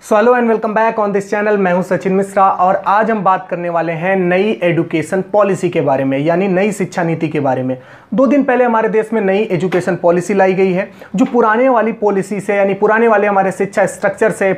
So hello and welcome back on this channel. मैं हूं सचिन मिश्रा और आज हम बात करने वाले हैं नई एजुकेशन पॉलिसी के बारे में, यानी नई शिक्षा नीति के बारे में। 2 दिन पहले हमारे देश में नई एजुकेशन पॉलिसी लाई गई है, जो पुराने वाली पॉलिसी से यानी पुराने वाले हमारे शिक्षा स्ट्रक्चर से,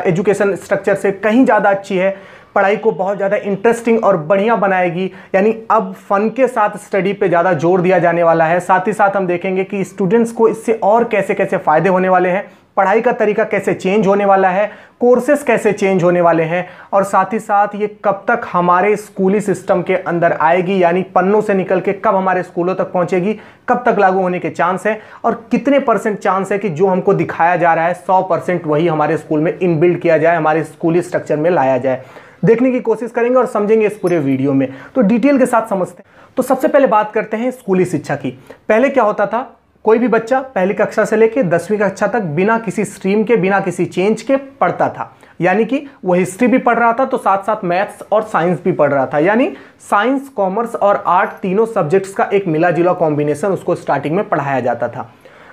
एजुकेशन स्ट्रक्चर से कहीं ज़्यादा अच्छी है। पढ़ाई को बहुत ज़्यादा इंटरेस्टिंग और बढ़िया बनाएगी, यानी अब फन के साथ स्टडी पे ज़्यादा जोर दिया जाने वाला है। साथ ही साथ हम देखेंगे कि स्टूडेंट्स को इससे और कैसे कैसे फ़ायदे होने वाले हैं, पढ़ाई का तरीका कैसे चेंज होने वाला है, कोर्सेस कैसे चेंज होने वाले हैं, और साथ ही साथ ये कब तक हमारे स्कूली सिस्टम के अंदर आएगी, यानी पन्नों से निकल के कब हमारे स्कूलों तक पहुंचेगी, कब तक लागू होने के चांस है, और कितने % चांस है कि जो हमको दिखाया जा रहा है 100% वही हमारे स्कूल में इनबिल्ड किया जाए, हमारे स्कूली स्ट्रक्चर में लाया जाए। देखने की कोशिश करेंगे और समझेंगे इस पूरे वीडियो में, तो डिटेल के साथ समझते हैं। तो सबसे पहले बात करते हैं स्कूली शिक्षा की। पहले क्या होता था, कोई भी बच्चा पहली कक्षा से लेकर 10वीं कक्षा तक बिना किसी स्ट्रीम के, बिना किसी चेंज के पढ़ता था। यानी कि वो हिस्ट्री भी पढ़ रहा था तो साथ साथ मैथ्स और साइंस भी पढ़ रहा था, यानी साइंस, कॉमर्स और आर्ट तीनों सब्जेक्ट्स का एक मिला जुला कॉम्बिनेशन उसको स्टार्टिंग में पढ़ाया जाता था।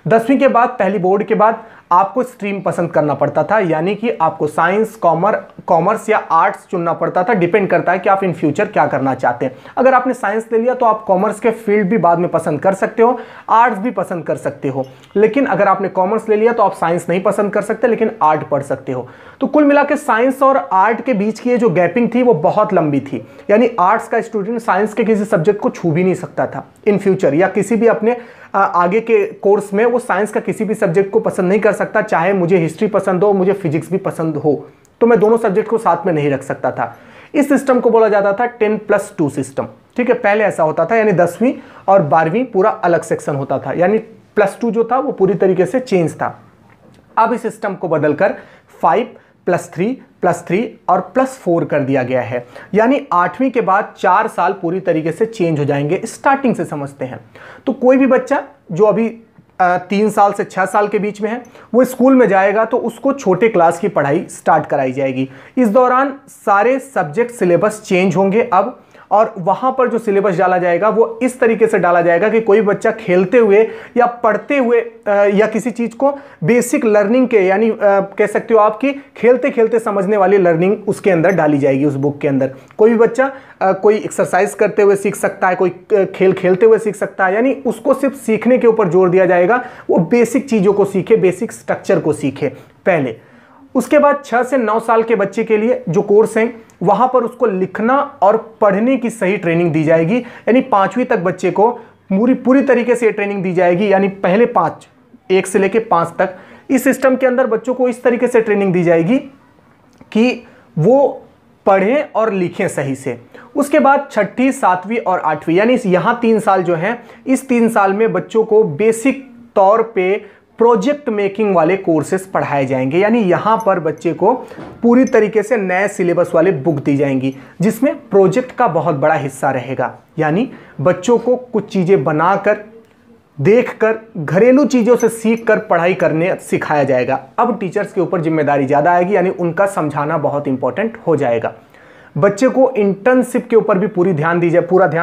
10वीं के बाद, पहली बोर्ड के बाद आपको स्ट्रीम पसंद करना पड़ता था, यानी कि आपको साइंस, कॉमर्स या आर्ट्स चुनना पड़ता था। डिपेंड करता है कि आप इन फ्यूचर क्या करना चाहते हैं। अगर आपने साइंस ले लिया तो आप कॉमर्स के फील्ड भी बाद में पसंद कर सकते हो, आर्ट्स भी पसंद कर सकते हो। लेकिन अगर आपने कॉमर्स ले लिया तो आप साइंस नहीं पसंद कर सकते, लेकिन आर्ट पढ़ सकते हो। तो कुल मिला के साइंस और आर्ट के बीच की ये जो गैपिंग थी वो बहुत लंबी थी, यानी आर्ट्स का स्टूडेंट साइंस के किसी सब्जेक्ट को छू भी नहीं सकता था इन फ्यूचर, या किसी भी अपने आगे के कोर्स में वो साइंस का किसी भी सब्जेक्ट को पसंद नहीं कर सकता। चाहे मुझे हिस्ट्री पसंद हो, मुझे फिजिक्स भी पसंद हो, तो मैं दोनों सब्जेक्ट को साथ में नहीं रख सकता था। इस सिस्टम को बोला जाता था 10+2 सिस्टम। ठीक है, पहले ऐसा होता था, यानी 10वीं और 12वीं पूरा अलग सेक्शन होता था, यानी +2 जो था वो पूरी तरीके से चेंज था। अब इस सिस्टम को बदलकर 5+3+3 और +4 कर दिया गया है, यानी 8वीं के बाद 4 साल पूरी तरीके से चेंज हो जाएंगे। स्टार्टिंग से समझते हैं तो कोई भी बच्चा जो अभी 3 साल से 6 साल के बीच में है, वो स्कूल में जाएगा तो उसको छोटे क्लास की पढ़ाई स्टार्ट कराई जाएगी। इस दौरान सारे सब्जेक्ट सिलेबस चेंज होंगे अब, और वहां पर जो सिलेबस डाला जाएगा वो इस तरीके से डाला जाएगा कि कोई बच्चा खेलते हुए या पढ़ते हुए या किसी चीज को बेसिक लर्निंग के, यानी कह सकते हो आपकी खेलते खेलते समझने वाली लर्निंग उसके अंदर डाली जाएगी उस बुक के अंदर। कोई भी बच्चा कोई एक्सरसाइज करते हुए सीख सकता है, कोई खेल खेलते हुए सीख सकता है, यानी उसको सिर्फ सीखने के ऊपर जोर दिया जाएगा। वो बेसिक चीजों को सीखे, बेसिक स्ट्रक्चर को सीखे पहले। उसके बाद 6 से 9 साल के बच्चे के लिए जो कोर्स हैं वहां पर उसको लिखना और पढ़ने की सही ट्रेनिंग दी जाएगी, यानी 5वीं तक बच्चे को पूरी तरीके से ट्रेनिंग दी जाएगी, यानी पहले 5, 1 से लेके 5 तक इस सिस्टम के अंदर बच्चों को इस तरीके से ट्रेनिंग दी जाएगी कि वो पढ़ें और लिखें सही से। उसके बाद 6ठी, 7वीं और 8वीं, यानी यहां 3 साल जो है, इस 3 साल में बच्चों को बेसिक तौर पे प्रोजेक्ट मेकिंग वाले कोर्सेस पढ़ाए जाएंगे, यानी यहां पर बच्चे को पूरी तरीके से नए सिलेबस वाले बुक दी जाएंगी, जिसमें प्रोजेक्ट का बहुत बड़ा हिस्सा रहेगा। यानी बच्चों को कुछ चीजें बनाकर, देखकर, घरेलू चीजों से सीखकर पढ़ाई करने सिखाया जाएगा। अब टीचर्स के ऊपर जिम्मेदारी ज्यादा आएगी, यानी उनका समझाना बहुत इंपॉर्टेंट हो जाएगा। बच्चे को इंटर्नशिप के ऊपर भी पूरा ध्यान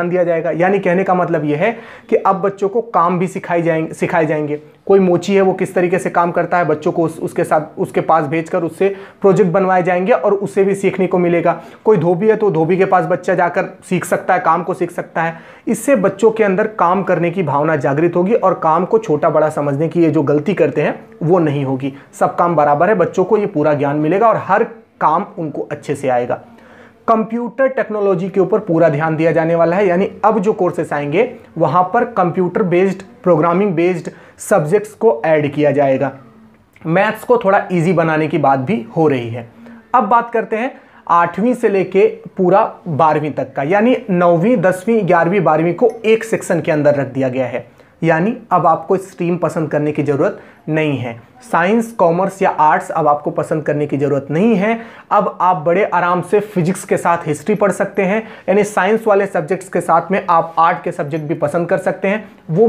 दिया जाएगा, यानी कहने का मतलब यह है कि अब बच्चों को काम भी सिखाए जाएंगे। कोई मोची है वो किस तरीके से काम करता है, बच्चों को उसके पास भेजकर उससे प्रोजेक्ट बनवाए जाएंगे और उससे भी सीखने को मिलेगा। कोई धोबी है तो धोबी के पास बच्चा जाकर सीख सकता है, काम को सीख सकता है। इससे बच्चों के अंदर काम करने की भावना जागृत होगी और काम को छोटा बड़ा समझने की ये जो गलती करते हैं वो नहीं होगी। सब काम बराबर है, बच्चों को ये पूरा ज्ञान मिलेगा और हर काम उनको अच्छे से आएगा। कंप्यूटर टेक्नोलॉजी के ऊपर पूरा ध्यान दिया जाने वाला है, यानी अब जो कोर्सेस आएंगे वहां पर computer based, programming based subjects को ऐड किया जाएगा। मैथ्स को थोड़ा इजी बनाने की बात भी हो रही है। अब बात करते हैं 8वीं से लेके पूरा 12वीं तक का, यानी 9वीं, 10वीं, 11वीं, 12वीं को एक सेक्शन के अंदर रख दिया गया है। यानी अब आपको स्ट्रीम पसंद करने की जरूरत नहीं है। साइंस, कॉमर्स या आर्ट्स अब आपको पसंद करने की जरूरत नहीं है। अब आप बड़े आराम से फिजिक्स के साथ हिस्ट्री पढ़ सकते हैं, यानी साइंस वाले सब्जेक्ट्स के साथ में आप आर्ट के सब्जेक्ट भी पसंद कर सकते हैं। वो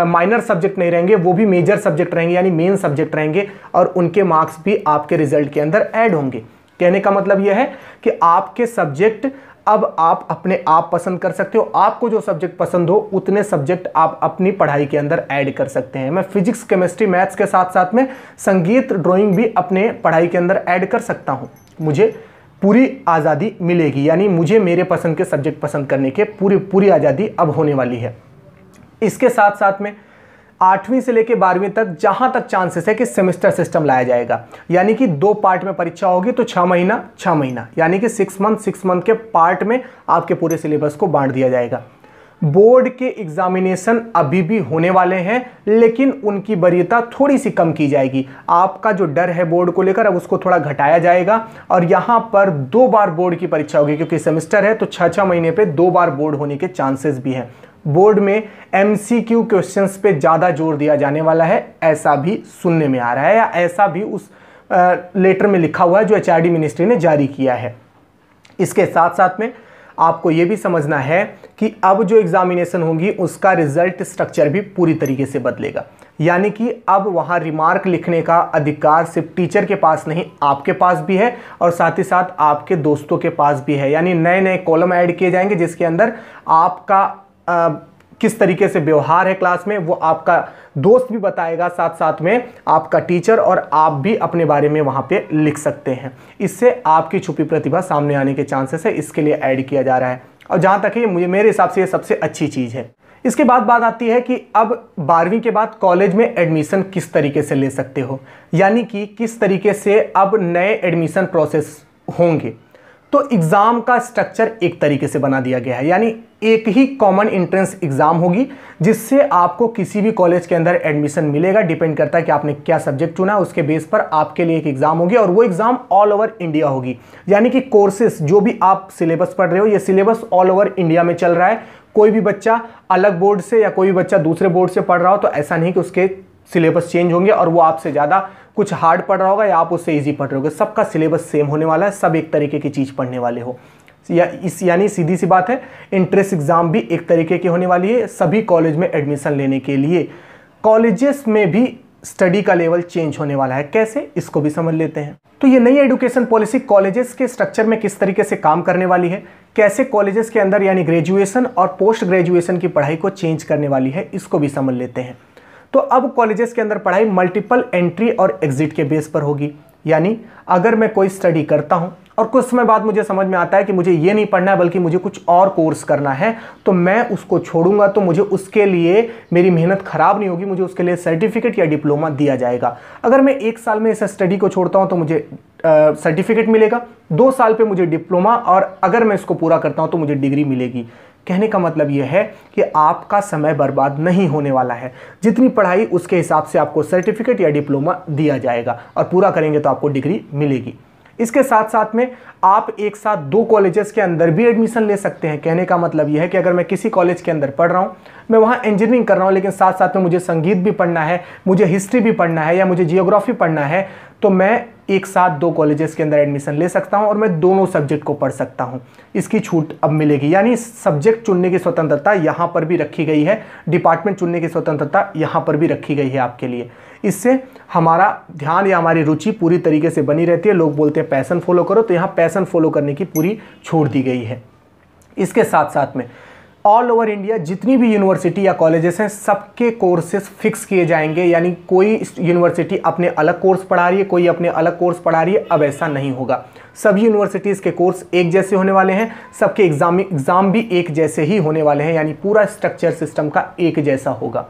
माइनर सब्जेक्ट नहीं रहेंगे, वो भी मेजर सब्जेक्ट रहेंगे, यानी मेन सब्जेक्ट रहेंगे, और उनके मार्क्स भी आपके रिजल्ट के अंदर ऐड होंगे। कहने का मतलब यह है कि आपके सब्जेक्ट अब आप अपने आप पसंद कर सकते हो, आपको जो सब्जेक्ट पसंद हो उतने सब्जेक्ट आप अपनी पढ़ाई के अंदर ऐड कर सकते हैं। मैं फिजिक्स, केमिस्ट्री, मैथ्स के साथ साथ में संगीत, ड्राइंग भी अपने पढ़ाई के अंदर ऐड कर सकता हूँ। मुझे पूरी आज़ादी मिलेगी, यानी मुझे मेरे पसंद के सब्जेक्ट पसंद करने के पूरी आज़ादी अब होने वाली है। इसके साथ साथ में 8वीं से लेकर 12वीं तक जहां तक चांसेस है कि सेमेस्टर सिस्टम लाया जाएगा, यानी कि 2 पार्ट में परीक्षा होगी, तो 6 महीना यानी कि 6 मंथ के पार्ट में आपके पूरे सिलेबस को बांट दिया जाएगा। बोर्ड के एग्जामिनेशन अभी भी होने वाले हैं, लेकिन उनकी वरीयता थोड़ी सी कम की जाएगी। आपका जो डर है बोर्ड को लेकर, अब उसको थोड़ा घटाया जाएगा और यहां पर 2 बार बोर्ड की परीक्षा होगी, क्योंकि सेमेस्टर है तो 6 महीने पे 2 बार बोर्ड होने के चांसेस भी हैं। बोर्ड में MCQ क्वेश्चंस पे ज़्यादा जोर दिया जाने वाला है, ऐसा भी सुनने में आ रहा है, या ऐसा भी उस लेटर में लिखा हुआ है जो HRD मिनिस्ट्री ने जारी किया है। इसके साथ साथ में आपको ये भी समझना है कि अब जो एग्जामिनेशन होगी उसका रिजल्ट स्ट्रक्चर भी पूरी तरीके से बदलेगा, यानी कि अब वहाँ रिमार्क लिखने का अधिकार सिर्फ टीचर के पास नहीं, आपके पास भी है और साथ ही साथ आपके दोस्तों के पास भी है। यानी नए नए कॉलम ऐड किए जाएंगे जिसके अंदर आपका किस तरीके से व्यवहार है क्लास में वो आपका दोस्त भी बताएगा, साथ साथ में आपका टीचर, और आप भी अपने बारे में वहां पे लिख सकते हैं। इससे आपकी छुपी प्रतिभा सामने आने के चांसेस है, इसके लिए ऐड किया जा रहा है। और जहां तक है मुझे मेरे हिसाब से ये सबसे अच्छी चीज़ है। इसके बाद बात आती है कि अब 12वीं के बाद कॉलेज में एडमिशन किस तरीके से ले सकते हो, यानी कि किस तरीके से अब नए एडमिशन प्रोसेस होंगे। तो एग्ज़ाम का स्ट्रक्चर एक तरीके से बना दिया गया है, यानी एक ही कॉमन एंट्रेंस एग्ज़ाम होगी जिससे आपको किसी भी कॉलेज के अंदर एडमिशन मिलेगा। डिपेंड करता है कि आपने क्या सब्जेक्ट चुना है, उसके बेस पर आपके लिए एक एग्ज़ाम होगी और वो एग्ज़ाम ऑल ओवर इंडिया होगी। यानी कि कोर्सेस जो भी आप सिलेबस पढ़ रहे हो, ये सिलेबस ऑल ओवर इंडिया में चल रहा है। कोई भी बच्चा अलग बोर्ड से या कोई भी बच्चा दूसरे बोर्ड से पढ़ रहा हो तो ऐसा नहीं कि उसके सिलेबस चेंज होंगे और वो आपसे ज़्यादा कुछ हार्ड पढ़ रहा होगा या आप उससे इजी पढ़ रहे होगे। सबका सिलेबस सेम होने वाला है, सब एक तरीके की चीज़ पढ़ने वाले हो। यानी सीधी सी बात है, एंट्रेंस एग्जाम भी एक तरीके की होने वाली है। सभी कॉलेज में एडमिशन लेने के लिए कॉलेजेस में भी स्टडी का लेवल चेंज होने वाला है। कैसे, इसको भी समझ लेते हैं। तो ये नई एजुकेशन पॉलिसी कॉलेजेस के स्ट्रक्चर में किस तरीके से काम करने वाली है, कैसे कॉलेजेस के अंदर यानी ग्रेजुएशन और पोस्ट ग्रेजुएशन की पढ़ाई को चेंज करने वाली है, इसको भी समझ लेते हैं। तो अब कॉलेजेस के अंदर पढ़ाई मल्टीपल एंट्री और एग्जिट के बेस पर होगी, यानी अगर मैं कोई स्टडी करता हूं और कुछ समय बाद मुझे समझ में आता है कि मुझे ये नहीं पढ़ना है बल्कि मुझे कुछ और कोर्स करना है, तो मैं उसको छोड़ूंगा, तो मुझे उसके लिए मेरी मेहनत खराब नहीं होगी, मुझे उसके लिए सर्टिफिकेट या डिप्लोमा दिया जाएगा। अगर मैं 1 साल में इस स्टडी को छोड़ता हूं तो मुझे सर्टिफिकेट मिलेगा, 2 साल पे मुझे डिप्लोमा, और अगर मैं इसको पूरा करता हूं तो मुझे डिग्री मिलेगी। कहने का मतलब यह है कि आपका समय बर्बाद नहीं होने वाला है। जितनी पढ़ाई उसके हिसाब से आपको सर्टिफिकेट या डिप्लोमा दिया जाएगा और पूरा करेंगे तो आपको डिग्री मिलेगी। इसके साथ साथ में आप एक साथ 2 कॉलेजेस के अंदर भी एडमिशन ले सकते हैं। कहने का मतलब यह है कि अगर मैं किसी कॉलेज के अंदर पढ़ रहा हूँ, मैं वहाँ इंजीनियरिंग कर रहा हूँ, लेकिन साथ साथ में मुझे संगीत भी पढ़ना है, मुझे हिस्ट्री भी पढ़ना है या मुझे जियोग्राफी पढ़ना है, तो मैं एक साथ 2 कॉलेजेस के अंदर एडमिशन ले सकता हूं और मैं दोनों सब्जेक्ट को पढ़ सकता हूं। इसकी छूट अब मिलेगी, यानी सब्जेक्ट चुनने की स्वतंत्रता यहां पर भी रखी गई है, डिपार्टमेंट चुनने की स्वतंत्रता यहां पर भी रखी गई है आपके लिए। इससे हमारा ध्यान या हमारी रुचि पूरी तरीके से बनी रहती है। लोग बोलते हैं पैशन फॉलो करो, तो यहाँ पैशन फॉलो करने की पूरी छूट दी गई है। इसके साथ साथ में ऑल ओवर इंडिया जितनी भी यूनिवर्सिटी या कॉलेजेस हैं, सबके कोर्सेज फिक्स किए जाएंगे, यानी कोई यूनिवर्सिटी अपने अलग कोर्स पढ़ा रही है, कोई अपने अलग कोर्स पढ़ा रही है, अब ऐसा नहीं होगा। सभी यूनिवर्सिटीज़ के कोर्स एक जैसे होने वाले हैं, सबके एग्ज़ाम भी एक जैसे ही होने वाले हैं, यानी पूरा स्ट्रक्चर सिस्टम का एक जैसा होगा।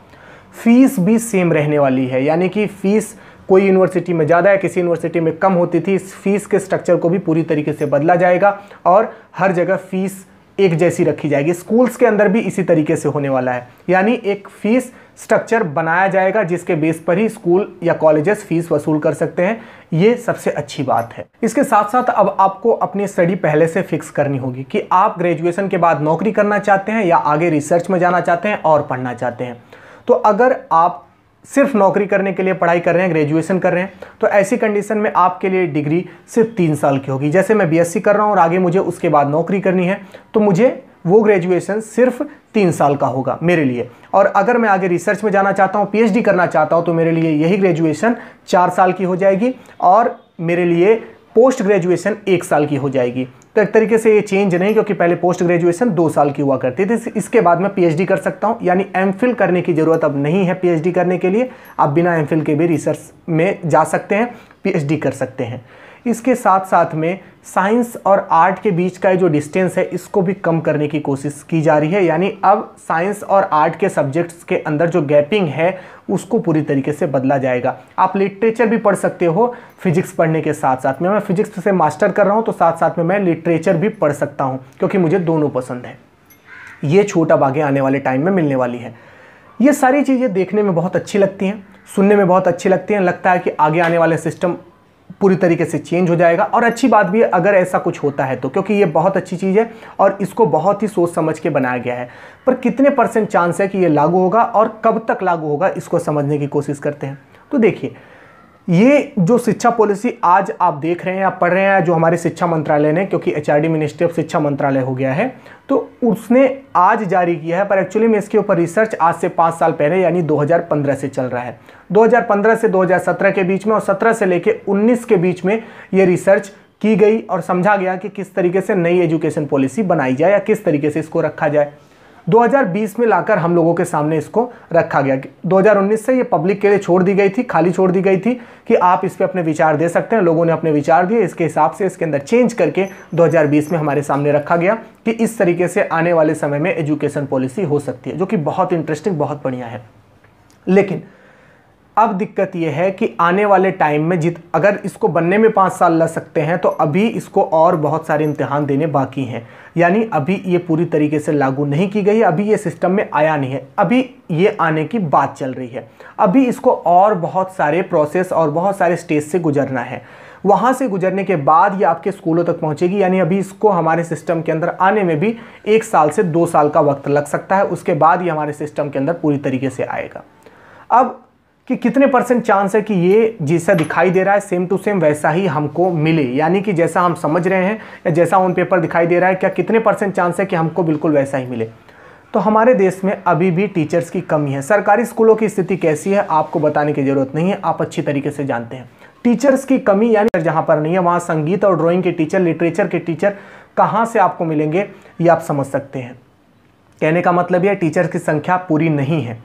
फीस भी सेम रहने वाली है, यानी कि फ़ीस कोई यूनिवर्सिटी में ज़्यादा है, किसी यूनिवर्सिटी में कम होती थी, इस फीस के स्ट्रक्चर को भी पूरी तरीके से बदला जाएगा और हर जगह फ़ीस एक जैसी रखी जाएगी। स्कूल्स के अंदर भी इसी तरीके से होने वाला है, यानी एक फीस स्ट्रक्चर बनाया जाएगा जिसके बेस पर ही स्कूल या कॉलेजेस फीस वसूल कर सकते हैं। ये सबसे अच्छी बात है। इसके साथ साथ अब आपको अपनी स्टडी पहले से फिक्स करनी होगी कि आप ग्रेजुएशन के बाद नौकरी करना चाहते हैं या आगे रिसर्च में जाना चाहते हैं और पढ़ना चाहते हैं। तो अगर आप सिर्फ नौकरी करने के लिए पढ़ाई कर रहे हैं, ग्रेजुएशन कर रहे हैं, तो ऐसी कंडीशन में आपके लिए डिग्री सिर्फ 3 साल की होगी। जैसे मैं बीएससी कर रहा हूं और आगे मुझे उसके बाद नौकरी करनी है, तो मुझे वो ग्रेजुएशन सिर्फ 3 साल का होगा मेरे लिए। और अगर मैं आगे रिसर्च में जाना चाहता हूं, पीएचडी करना चाहता हूं, तो मेरे लिए यही ग्रेजुएशन 4 साल की हो जाएगी और मेरे लिए पोस्ट ग्रेजुएशन 1 साल की हो जाएगी। तो एक तरीके से ये चेंज नहीं, क्योंकि पहले पोस्ट ग्रेजुएशन 2 साल की हुआ करती थी, इसके बाद मैं पीएचडी कर सकता हूँ, यानी एमफिल करने की ज़रूरत अब नहीं है पीएचडी करने के लिए। आप बिना एमफिल के भी रिसर्च में जा सकते हैं, पीएचडी कर सकते हैं। इसके साथ साथ में साइंस और आर्ट के बीच का जो डिस्टेंस है इसको भी कम करने की कोशिश की जा रही है, यानी अब साइंस और आर्ट के सब्जेक्ट्स के अंदर जो गैपिंग है उसको पूरी तरीके से बदला जाएगा। आप लिटरेचर भी पढ़ सकते हो फिजिक्स पढ़ने के साथ साथ में। मैं फिजिक्स से मास्टर कर रहा हूँ तो साथ साथ में मैं लिटरेचर भी पढ़ सकता हूँ, क्योंकि मुझे दोनों पसंद है। ये छूट अब आगे आने वाले टाइम में मिलने वाली है। ये सारी चीज़ें देखने में बहुत अच्छी लगती हैं, सुनने में बहुत अच्छी लगती हैं। लगता है कि आगे आने वाले सिस्टम पूरी तरीके से चेंज हो जाएगा, और अच्छी बात भी है अगर ऐसा कुछ होता है तो, क्योंकि ये बहुत अच्छी चीज़ है और इसको बहुत ही सोच समझ के बनाया गया है। पर कितने % चांस है कि ये लागू होगा और कब तक लागू होगा, इसको समझने की कोशिश करते हैं। तो देखिए, ये जो शिक्षा पॉलिसी आज आप देख रहे हैं, आप पढ़ रहे हैं, जो हमारे शिक्षा मंत्रालय ने, क्योंकि एचआरडी मिनिस्ट्री ऑफ शिक्षा मंत्रालय हो गया है, तो उसने आज जारी किया है। पर एक्चुअली में इसके ऊपर रिसर्च आज से 5 साल पहले यानी 2015 से चल रहा है। 2015 से 2017 के बीच में और 17 से लेके 19 के बीच में ये रिसर्च की गई और समझा गया कि किस तरीके से नई एजुकेशन पॉलिसी बनाई जाए या किस तरीके से इसको रखा जाए। 2020 में लाकर हम लोगों के सामने इसको रखा गया। 2019 से ये पब्लिक के लिए छोड़ दी गई थी, खाली छोड़ दी गई थी कि आप इस पे अपने विचार दे सकते हैं। लोगों ने अपने विचार दिए, इसके हिसाब से इसके अंदर चेंज करके 2020 में हमारे सामने रखा गया कि इस तरीके से आने वाले समय में एजुकेशन पॉलिसी हो सकती है, जो कि बहुत इंटरेस्टिंग, बहुत बढ़िया है। लेकिन अब दिक्कत यह है कि आने वाले टाइम में अगर इसको बनने में 5 साल लग सकते हैं, तो अभी इसको और बहुत सारे इम्तिहान देने बाकी हैं। यानी अभी ये पूरी तरीके से लागू नहीं की गई है, अभी ये सिस्टम में आया नहीं है, अभी ये आने की बात चल रही है। अभी इसको और बहुत सारे प्रोसेस और बहुत सारे स्टेज से गुजरना है। वहाँ से गुजरने के बाद ये आपके स्कूलों तक पहुँचेगी, यानी अभी इसको हमारे सिस्टम के अंदर आने में भी 1 साल से 2 साल का वक्त लग सकता है। उसके बाद ये हमारे सिस्टम के अंदर पूरी तरीके से आएगा। अब कि कितने % चांस है कि ये जैसा दिखाई दे रहा है सेम टू सेम वैसा ही हमको मिले, यानी कि जैसा हम समझ रहे हैं या जैसा ऑन पेपर दिखाई दे रहा है, क्या कितने % चांस है कि हमको बिल्कुल वैसा ही मिले। तो हमारे देश में अभी भी टीचर्स की कमी है। सरकारी स्कूलों की स्थिति कैसी है आपको बताने की ज़रूरत नहीं है, आप अच्छी तरीके से जानते हैं। टीचर्स की कमी यानी जहाँ पर नहीं है वहाँ संगीत और ड्राइंग के टीचर, लिटरेचर के टीचर कहाँ से आपको मिलेंगे ये आप समझ सकते हैं। कहने का मतलब यह टीचर की संख्या पूरी नहीं है।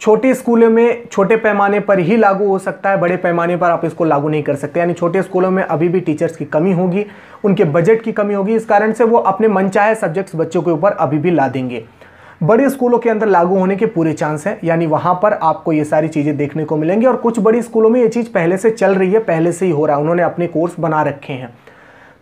छोटे स्कूलों में छोटे पैमाने पर ही लागू हो सकता है, बड़े पैमाने पर आप इसको लागू नहीं कर सकते। यानी छोटे स्कूलों में अभी भी टीचर्स की कमी होगी, उनके बजट की कमी होगी, इस कारण से वो अपने मनचाहे सब्जेक्ट्स बच्चों के ऊपर अभी भी ला देंगे। बड़े स्कूलों के अंदर लागू होने के पूरे चांस हैं, यानी वहाँ पर आपको ये सारी चीज़ें देखने को मिलेंगी। और कुछ बड़ी स्कूलों में ये चीज़ पहले से चल रही है, पहले से ही हो रहा है, उन्होंने अपने कोर्स बना रखे हैं।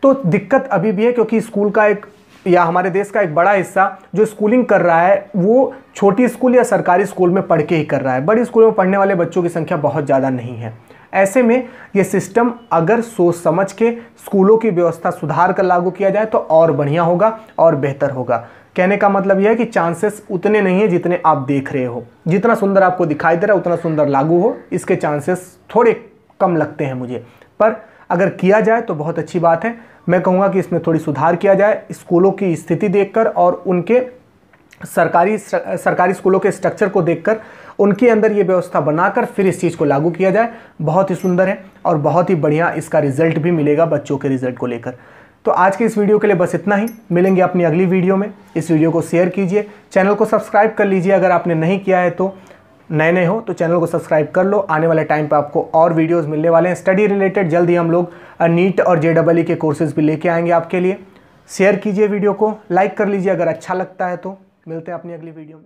तो दिक्कत अभी भी है, क्योंकि स्कूल का एक या हमारे देश का एक बड़ा हिस्सा जो स्कूलिंग कर रहा है वो छोटी स्कूल या सरकारी स्कूल में पढ़ के ही कर रहा है। बड़ी स्कूलों में पढ़ने वाले बच्चों की संख्या बहुत ज़्यादा नहीं है। ऐसे में ये सिस्टम अगर सोच समझ के स्कूलों की व्यवस्था सुधार कर लागू किया जाए तो और बढ़िया होगा और बेहतर होगा। कहने का मतलब यह है कि चांसेस उतने नहीं है जितने आप देख रहे हो। जितना सुंदर आपको दिखाई दे रहा है उतना सुंदर लागू हो, इसके चांसेस थोड़े कम लगते हैं मुझे। पर अगर किया जाए तो बहुत अच्छी बात है। मैं कहूँगा कि इसमें थोड़ी सुधार किया जाए, स्कूलों की स्थिति देखकर और उनके सरकारी स्कूलों के स्ट्रक्चर को देखकर उनके अंदर ये व्यवस्था बनाकर फिर इस चीज़ को लागू किया जाए। बहुत ही सुंदर है और बहुत ही बढ़िया इसका रिजल्ट भी मिलेगा बच्चों के रिजल्ट को लेकर। तो आज के इस वीडियो के लिए बस इतना ही। मिलेंगे अपनी अगली वीडियो में। इस वीडियो को शेयर कीजिए, चैनल को सब्सक्राइब कर लीजिए अगर आपने नहीं किया है तो। नए हो तो चैनल को सब्सक्राइब कर लो। आने वाले टाइम पे आपको और वीडियोस मिलने वाले हैं स्टडी रिलेटेड। जल्द ही हम लोग नीट और JEE के कोर्सेज भी लेके आएंगे आपके लिए। शेयर कीजिए वीडियो को, लाइक कर लीजिए अगर अच्छा लगता है तो। मिलते हैं अपनी अगली वीडियो में।